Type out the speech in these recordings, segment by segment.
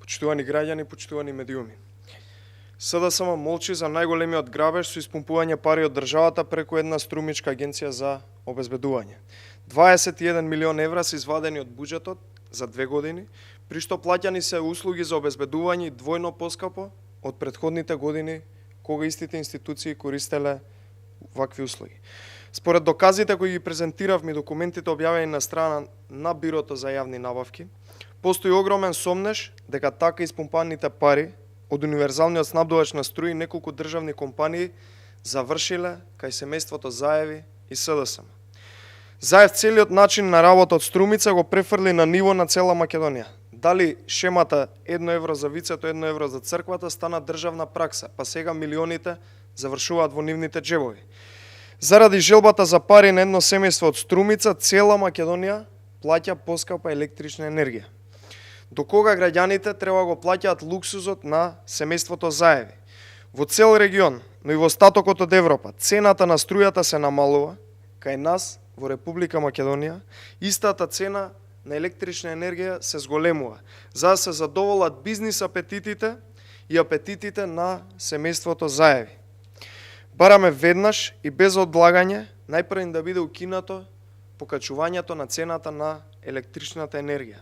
Почитувани граѓани, почитувани медиуми. СДСМ молчи за најголемиот грабеж со испумпување пари од државата преку една струмичка агенција за обезбедување. 21 милион евра се извадени од буџетот за 2 години, при што плаќани се услуги за обезбедување двојно поскапо од претходните години кога истите институции користеле вакви услуги. Според доказите кои ги презентиравме и документите објавени на страна на Бирото за јавни набавки, постои огромен сомнеж дека така испумпаните пари од универзалниот снабдувач на струја и неколку државни компании завршиле кај семејството Заеви и СДСМ. Заев целиот начин на работа од Струмица го префрли на ниво на цела Македонија. Дали шемата 1 евро за вицето, 1 евро за црквата стана државна пракса, па сега милионите завршуваат во нивните джебови. Заради желбата за пари на едно семејство од Струмица, цела Македонија плаќа поскапа електрична енергија. До кога граѓаните треба го плаќаат луксузот на семејството Заеви? Во цел регион, но и во остатокот од Европа, цената на струјата се намалува, кај нас, во Република Македонија, истата цена на електрична енергија се зголемува, за да се задоволат бизнис апетитите и апетитите на семејството Заеви. Бараме веднаш и без одлагање најпрво да биде укинато покачувањето на цената на електричната енергија.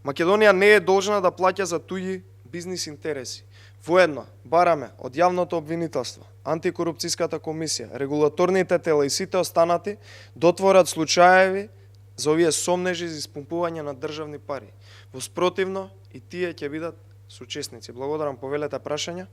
Македонија не е должна да плаќа за туѓи бизнис интереси. Воедно, бараме од јавното обвинителство, антикорупцијската комисија, регулаторните тела и сите останати да отворат случаеви за овие сомнежи за испумпување на државни пари. Во спротивно, и тие ќе бидат соучесници. Благодарам, повелете прашања.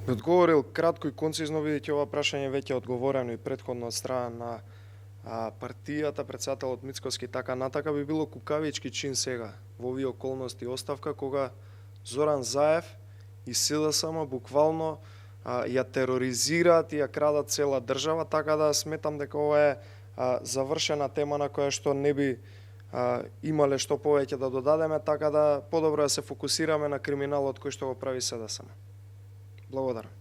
Би одговорил кратко и концизно, бидејќи ова прашање веќе одговорено и претходно од страна на партијата, председателот Мицкоски, така натака, би било кукавички чин сега во овие околности оставка, кога Зоран Заев и СДСМ буквално ја тероризираат и ја крадат цела држава, така да сметам дека ова е завршена тема на која што не би имале што повеќе да додадеме, така да подобро да се фокусираме на криминалот кој што го прави СДСМ. Благодарам.